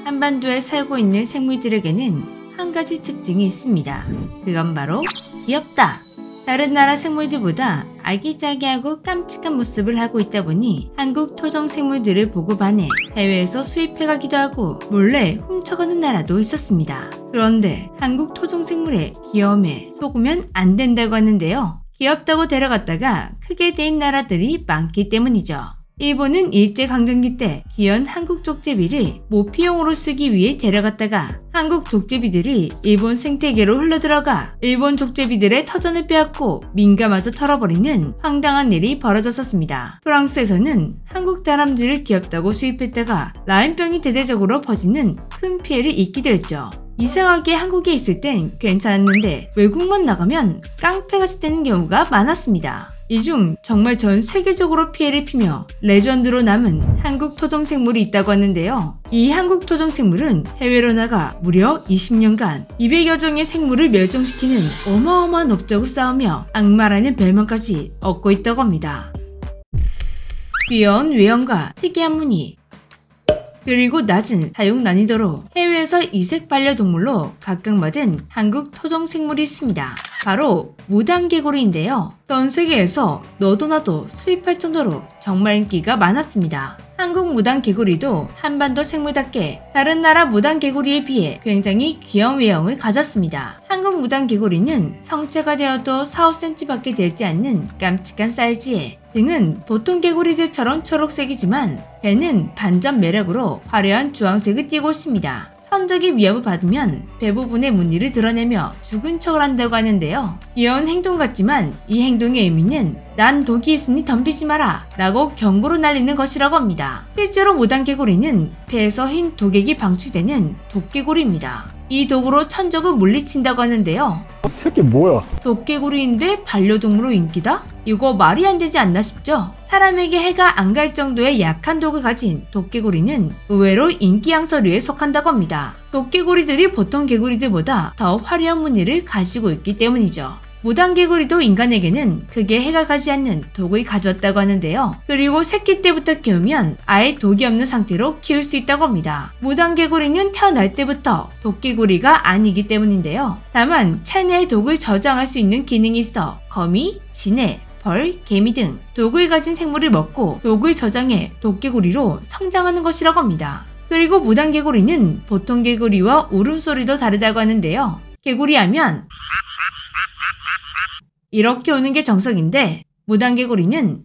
한반도에 살고 있는 생물들에게는 한 가지 특징이 있습니다. 그건 바로 귀엽다. 다른 나라 생물들보다 아기자기하고 깜찍한 모습을 하고 있다 보니 한국 토종 생물들을 보고 반해 해외에서 수입해가기도 하고 몰래 훔쳐가는 나라도 있었습니다. 그런데 한국 토종 생물의 귀여움에 속으면 안 된다고 하는데요. 귀엽다고 데려갔다가 크게 데인 나라들이 많기 때문이죠. 일본은 일제강점기 때 귀여운 한국 족제비를 모피용으로 쓰기 위해 데려갔다가 한국 족제비들이 일본 생태계로 흘러들어가 일본 족제비들의 터전을 빼앗고 민가마저 털어버리는 황당한 일이 벌어졌었습니다. 프랑스에서는 한국 다람쥐를 귀엽다고 수입했다가 라인병이 대대적으로 퍼지는 큰 피해를 입기도 했죠. 이상하게 한국에 있을 땐 괜찮았는데 외국만 나가면 깡패같이 되는 경우가 많았습니다. 이 중 정말 전 세계적으로 피해를 피며 레전드로 남은 한국 토종 생물이 있다고 하는데요. 이 한국 토종 생물은 해외로 나가 무려 20년간 200여 종의 생물을 멸종시키는 어마어마한 업적을 쌓으며 악마라는 별명까지 얻고 있다고 합니다. 귀여운 외형과 특이한 무늬, 그리고 낮은 사육 난이도로 해외에서 이색 반려동물로 각광받은 한국 토종 생물이 있습니다. 바로 무단개구리인데요. 전 세계에서 너도 나도 수입할 정도로 정말 인기가 많았습니다. 한국 무단개구리도 한반도 생물답게 다른 나라 무단개구리에 비해 굉장히 귀여운 외형을 가졌습니다. 한국 무단개구리는 성체가 되어도 4-5cm밖에 되지 않는 깜찍한 사이즈에 등은 보통 개구리들처럼 초록색이지만 배는 반전 매력으로 화려한 주황색을 띠고 있습니다. 천적이 위협을 받으면 배 부분의 무늬를 드러내며 죽은 척을 한다고 하는데요. 귀여운 행동 같지만 이 행동의 의미는 난 독이 있으니 덤비지 마라 라고 경고로 날리는 것이라고 합니다. 실제로 무단개구리는 배에서 흰 독액이 방출되는 독개구리입니다. 이 독으로 천적을 물리친다고 하는데요. 새끼 뭐야? 독개구리인데 반려동물로 인기다? 이거 말이 안 되지 않나 싶죠? 사람에게 해가 안 갈 정도의 약한 독을 가진 독개구리는 의외로 인기 양서류에 속한다고 합니다. 독개구리들이 보통 개구리들보다 더 화려한 무늬를 가지고 있기 때문이죠. 무단개구리도 인간에게는 크게 해가 가지 않는 독을 가졌다고 하는데요. 그리고 새끼 때부터 키우면 아예 독이 없는 상태로 키울 수 있다고 합니다. 무단개구리는 태어날 때부터 독개구리가 아니기 때문인데요. 다만 체내의 독을 저장할 수 있는 기능이 있어 거미, 지네, 벌, 개미 등 독을 가진 생물을 먹고 독을 저장해 독개구리로 성장하는 것이라고 합니다. 그리고 무단개구리는 보통 개구리와 울음소리도 다르다고 하는데요. 개구리 하면 이렇게 우는 게 정석인데 무단개구리는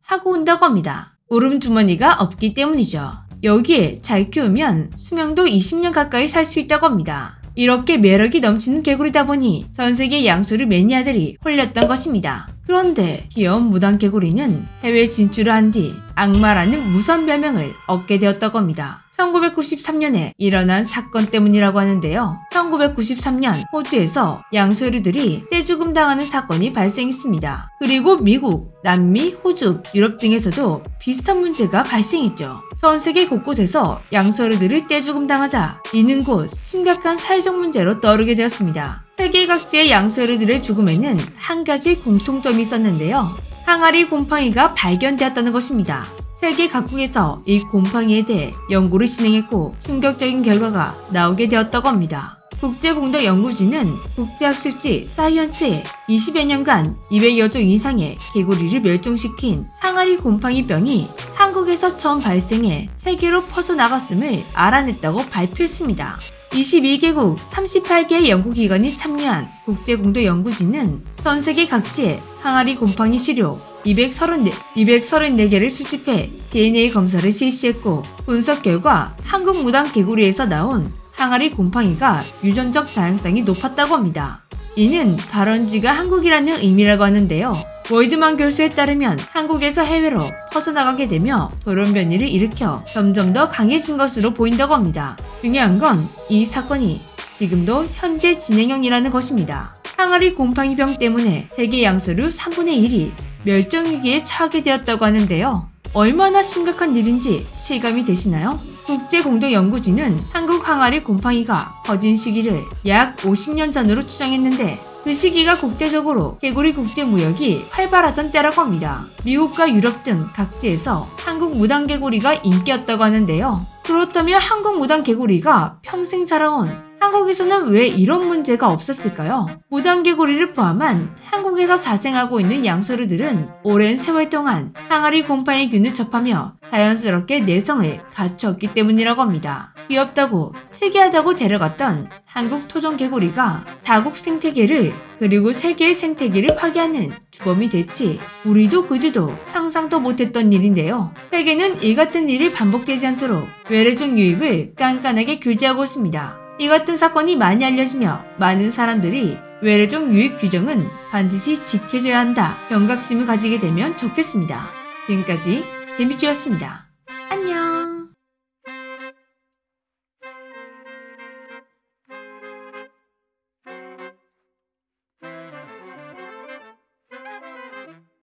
하고 운다고 합니다. 울음주머니가 없기 때문이죠. 여기에 잘 키우면 수명도 20년 가까이 살 수 있다고 합니다. 이렇게 매력이 넘치는 개구리다 보니 전세계 양수류 매니아들이 홀렸던 것입니다. 그런데 귀여운 무단개구리는 해외 진출을 한 뒤 악마라는 무서운 별명을 얻게 되었다고 합니다. 1993년에 일어난 사건 때문이라고 하는데요. 1993년 호주에서 양서류들이 떼죽음 당하는 사건이 발생했습니다. 그리고 미국, 남미, 호주, 유럽 등에서도 비슷한 문제가 발생했죠. 전 세계 곳곳에서 양서류들을 떼죽음 당하자 이는 곧 심각한 사회적 문제로 떠오르게 되었습니다. 세계 각지의 양서류들의 죽음에는 한 가지 공통점이 있었는데요. 항아리 곰팡이가 발견되었다는 것입니다. 세계 각국에서 이 곰팡이에 대해 연구를 진행했고 충격적인 결과가 나오게 되었다고 합니다. 국제공동연구진은 국제학술지 사이언스에 20여 년간 200여 종 이상의 개구리를 멸종시킨 항아리 곰팡이병이 한국에서 처음 발생해 세계로 퍼져나갔음을 알아냈다고 발표했습니다. 22개국 38개의 연구기관이 참여한 국제공동연구진은 전 세계 각지의 항아리 곰팡이 시료 234개를 수집해 DNA 검사를 실시했고 분석 결과 한국 무단개구리에서 나온 항아리 곰팡이가 유전적 다양성이 높았다고 합니다. 이는 발원지가 한국이라는 의미라고 하는데요. 월드만 교수에 따르면 한국에서 해외로 퍼져나가게 되며 돌연변이를 일으켜 점점 더 강해진 것으로 보인다고 합니다. 중요한 건 이 사건이 지금도 현재 진행형이라는 것입니다. 항아리 곰팡이병 때문에 세계 양서류 3분의 1이 멸종위기에 처하게 되었다고 하는데요. 얼마나 심각한 일인지 실감이 되시나요? 국제공동연구진은 한국 항아리 곰팡이가 퍼진 시기를 약 50년 전으로 추정했는데 그 시기가 국제적으로 개구리 국제무역이 활발하던 때라고 합니다. 미국과 유럽 등 각지에서 한국 무당개구리가 인기였다고 하는데요. 그렇다면 한국 무당개구리가 평생 살아온 한국에서는 왜 이런 문제가 없었을까요? 무당개구리를 포함한 한국에서 자생하고 있는 양서류들은 오랜 세월 동안 항아리 곰팡이 균을 접하며 자연스럽게 내성을 갖췄기 때문이라고 합니다. 귀엽다고 특이하다고 데려갔던 한국 토종개구리가 자국 생태계를 그리고 세계의 생태계를 파괴하는 주범이 됐지 우리도 그들도 상상도 못했던 일인데요. 세계는 이 같은 일이 반복되지 않도록 외래종 유입을 깐깐하게 규제하고 있습니다. 이 같은 사건이 많이 알려지며 많은 사람들이 외래종 유입 규정은 반드시 지켜줘야 한다 경각심을 가지게 되면 좋겠습니다. 지금까지 재미쥐였습니다.